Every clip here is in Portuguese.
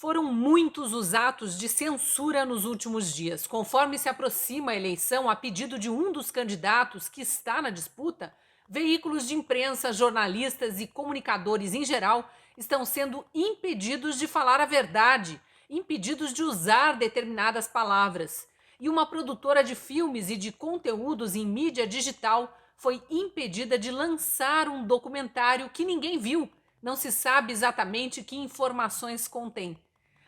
Foram muitos os atos de censura nos últimos dias. Conforme se aproxima a eleição, a pedido de um dos candidatos que está na disputa, veículos de imprensa, jornalistas e comunicadores em geral estão sendo impedidos de falar a verdade, impedidos de usar determinadas palavras. E uma produtora de filmes e de conteúdos em mídia digital foi impedida de lançar um documentário que ninguém viu. Não se sabe exatamente que informações contém.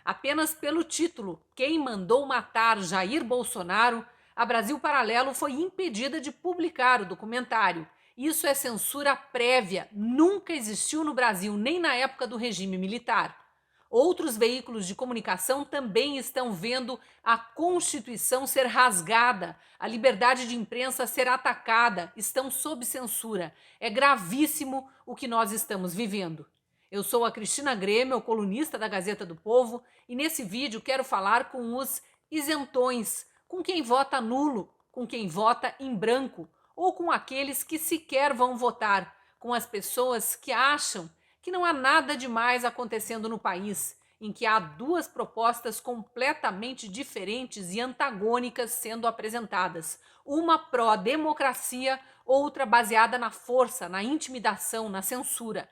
Apenas pelo título, Quem Mandou Matar Jair Bolsonaro, a Brasil Paralelo foi impedida de publicar o documentário. Isso é censura prévia, nunca existiu no Brasil, nem na época do regime militar. Outros veículos de comunicação também estão vendo a Constituição ser rasgada, a liberdade de imprensa ser atacada, estão sob censura. É gravíssimo o que nós estamos vivendo. Eu sou a Cristina Grêmio, colunista da Gazeta do Povo, e nesse vídeo quero falar com os isentões, com quem vota nulo, com quem vota em branco, ou com aqueles que sequer vão votar, com as pessoas que acham que não há nada demais acontecendo no país, em que há duas propostas completamente diferentes e antagônicas sendo apresentadas. Uma pró-democracia, outra baseada na força, na intimidação, na censura.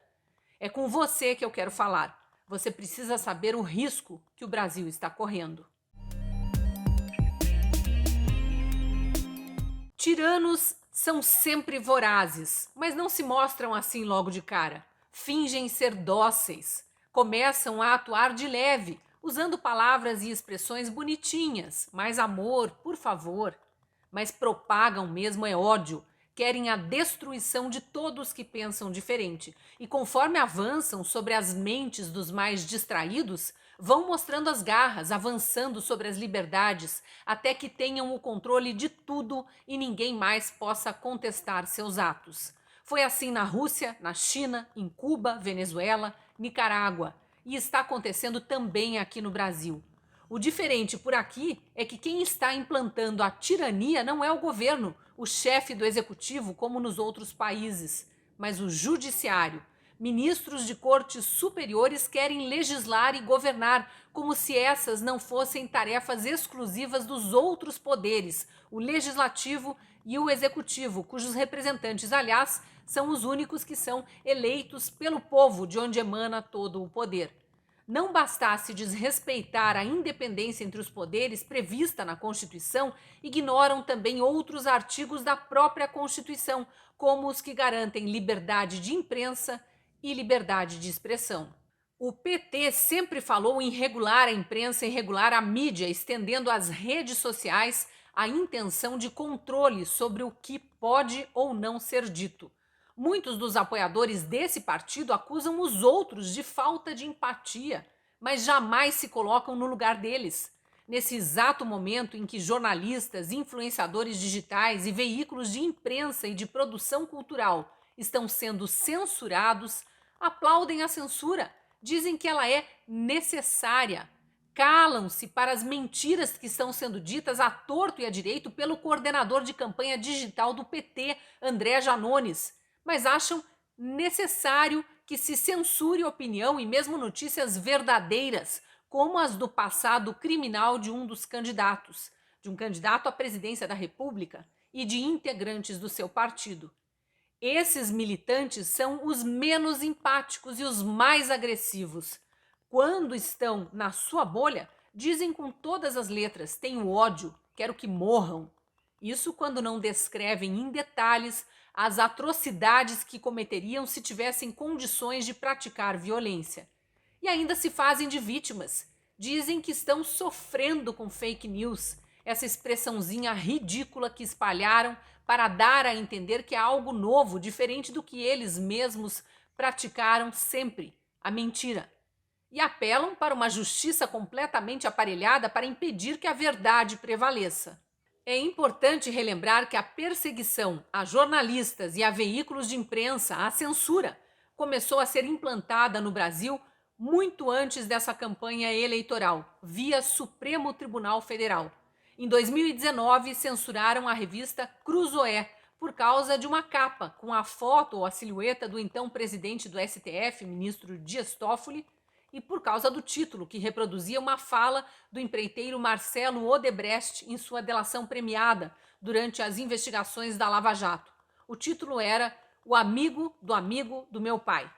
É com você que eu quero falar. Você precisa saber o risco que o Brasil está correndo. Tiranos são sempre vorazes, mas não se mostram assim logo de cara. Fingem ser dóceis, começam a atuar de leve, usando palavras e expressões bonitinhas, mais amor, por favor. Mas propagam mesmo é ódio, querem a destruição de todos que pensam diferente. E conforme avançam sobre as mentes dos mais distraídos, vão mostrando as garras, avançando sobre as liberdades, até que tenham o controle de tudo e ninguém mais possa contestar seus atos. Foi assim na Rússia, na China, em Cuba, Venezuela, Nicarágua. E está acontecendo também aqui no Brasil. O diferente por aqui é que quem está implantando a tirania não é o governo, o chefe do executivo, como nos outros países, mas o judiciário. Ministros de cortes superiores querem legislar e governar, como se essas não fossem tarefas exclusivas dos outros poderes, o legislativo e o executivo, cujos representantes, aliás, são os únicos que são eleitos pelo povo, de onde emana todo o poder. Não bastasse desrespeitar a independência entre os poderes prevista na Constituição, ignoram também outros artigos da própria Constituição, como os que garantem liberdade de imprensa e liberdade de expressão. O PT sempre falou em regular a imprensa e regular a mídia, estendendo às redes sociais a intenção de controle sobre o que pode ou não ser dito. Muitos dos apoiadores desse partido acusam os outros de falta de empatia, mas jamais se colocam no lugar deles. Nesse exato momento em que jornalistas, influenciadores digitais e veículos de imprensa e de produção cultural estão sendo censurados, aplaudem a censura, dizem que ela é necessária. Calam-se para as mentiras que estão sendo ditas à torto e à direito pelo coordenador de campanha digital do PT, André Janones, mas acham necessário que se censure opinião e mesmo notícias verdadeiras, como as do passado criminal de um dos candidatos, de um candidato à presidência da República e de integrantes do seu partido. Esses militantes são os menos empáticos e os mais agressivos. Quando estão na sua bolha, dizem com todas as letras: tenho ódio, quero que morram. Isso quando não descrevem em detalhes as atrocidades que cometeriam se tivessem condições de praticar violência. E ainda se fazem de vítimas. Dizem que estão sofrendo com fake news, essa expressãozinha ridícula que espalharam para dar a entender que é algo novo, diferente do que eles mesmos praticaram sempre, a mentira. E apelam para uma justiça completamente aparelhada para impedir que a verdade prevaleça. É importante relembrar que a perseguição a jornalistas e a veículos de imprensa, a censura, começou a ser implantada no Brasil muito antes dessa campanha eleitoral, via Supremo Tribunal Federal. Em 2019, censuraram a revista Cruzoé por causa de uma capa com a foto ou a silhueta do então presidente do STF, ministro Dias Toffoli, e por causa do título, que reproduzia uma fala do empreiteiro Marcelo Odebrecht em sua delação premiada durante as investigações da Lava Jato. O título era O Amigo do Meu Pai.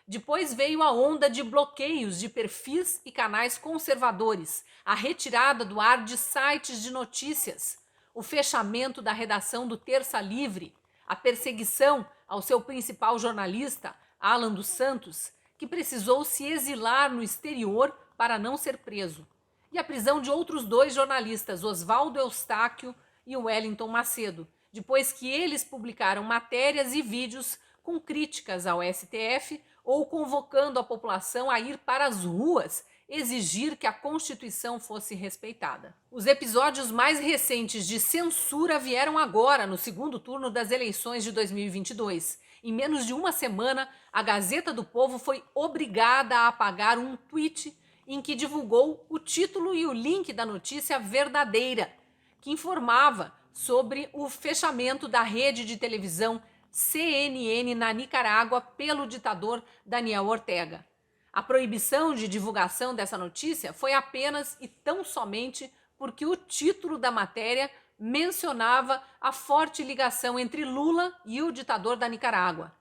Depois veio a onda de bloqueios de perfis e canais conservadores, a retirada do ar de sites de notícias, o fechamento da redação do Terça Livre, a perseguição ao seu principal jornalista, Alan dos Santos, que precisou se exilar no exterior para não ser preso, e a prisão de outros 2 jornalistas, Oswaldo Eustáquio e Wellington Macedo, depois que eles publicaram matérias e vídeos com críticas ao STF ou convocando a população a ir para as ruas exigir que a Constituição fosse respeitada. Os episódios mais recentes de censura vieram agora, no segundo turno das eleições de 2022. Em menos de uma semana, a Gazeta do Povo foi obrigada a apagar um tweet em que divulgou o título e o link da notícia verdadeira, que informava sobre o fechamento da rede de televisão CNN na Nicarágua pelo ditador Daniel Ortega. A proibição de divulgação dessa notícia foi apenas e tão somente porque o título da matéria mencionava a forte ligação entre Lula e o ditador da Nicarágua.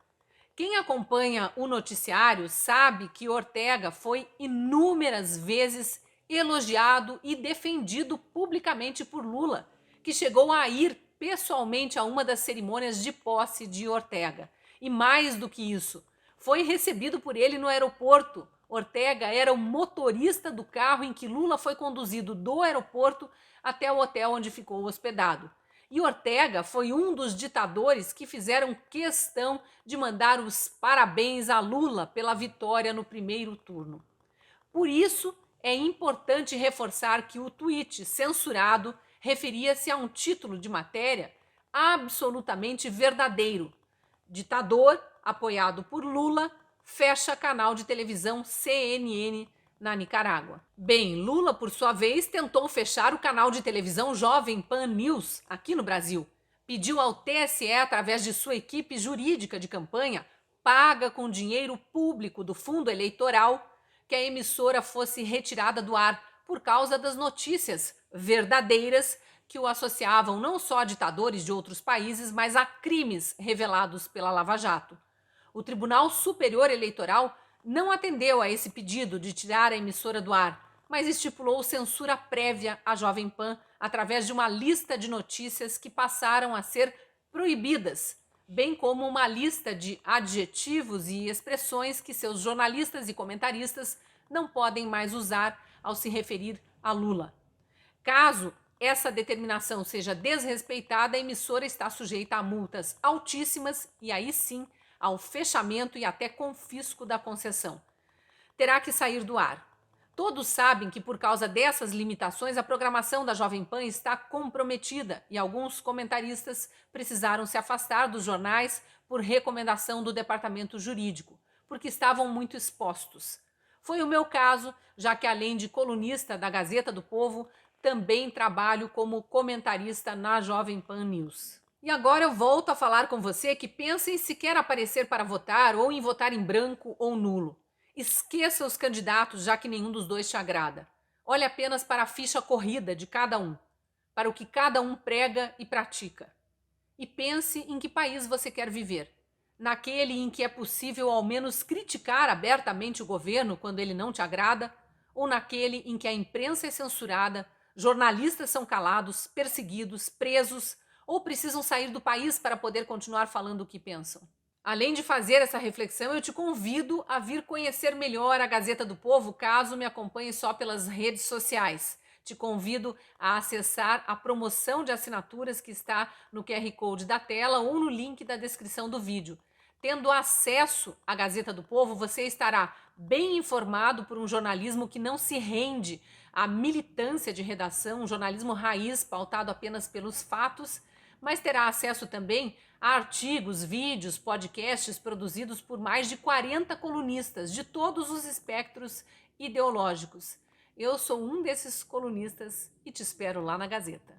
Quem acompanha o noticiário sabe que Ortega foi inúmeras vezes elogiado e defendido publicamente por Lula, que chegou a ir pessoalmente a uma das cerimônias de posse de Ortega. E mais do que isso, foi recebido por ele no aeroporto. Ortega era o motorista do carro em que Lula foi conduzido do aeroporto até o hotel onde ficou hospedado. E Ortega foi um dos ditadores que fizeram questão de mandar os parabéns a Lula pela vitória no primeiro turno. Por isso, é importante reforçar que o tweet censurado referia-se a um título de matéria absolutamente verdadeiro. Ditador, apoiado por Lula, fecha canal de televisão CNN na Nicarágua. Bem, Lula, por sua vez, tentou fechar o canal de televisão Jovem Pan News aqui no Brasil. Pediu ao TSE, através de sua equipe jurídica de campanha, paga com dinheiro público do fundo eleitoral, que a emissora fosse retirada do ar por causa das notícias verdadeiras que o associavam não só a ditadores de outros países, mas a crimes revelados pela Lava Jato. O Tribunal Superior Eleitoral não atendeu a esse pedido de tirar a emissora do ar, mas estipulou censura prévia à Jovem Pan através de uma lista de notícias que passaram a ser proibidas, bem como uma lista de adjetivos e expressões que seus jornalistas e comentaristas não podem mais usar ao se referir a Lula. Caso essa determinação seja desrespeitada, a emissora está sujeita a multas altíssimas e aí sim ao fechamento e até confisco da concessão. Terá que sair do ar. Todos sabem que por causa dessas limitações a programação da Jovem Pan está comprometida e alguns comentaristas precisaram se afastar dos jornais por recomendação do departamento jurídico, porque estavam muito expostos. Foi o meu caso, já que além de colunista da Gazeta do Povo, também trabalho como comentarista na Jovem Pan News. E agora eu volto a falar com você que pensa em sequer aparecer para votar ou em votar em branco ou nulo. Esqueça os candidatos, já que nenhum dos dois te agrada. Olhe apenas para a ficha corrida de cada um, para o que cada um prega e pratica. E pense em que país você quer viver. Naquele em que é possível ao menos criticar abertamente o governo quando ele não te agrada, ou naquele em que a imprensa é censurada, jornalistas são calados, perseguidos, presos ou precisam sair do país para poder continuar falando o que pensam. Além de fazer essa reflexão, eu te convido a vir conhecer melhor a Gazeta do Povo, caso me acompanhe só pelas redes sociais. Te convido a acessar a promoção de assinaturas que está no QR Code da tela ou no link da descrição do vídeo. Tendo acesso à Gazeta do Povo, você estará bem informado por um jornalismo que não se rende à militância de redação, um jornalismo raiz pautado apenas pelos fatos, mas terá acesso também a artigos, vídeos, podcasts produzidos por mais de 40 colunistas de todos os espectros ideológicos. Eu sou um desses colunistas e te espero lá na Gazeta.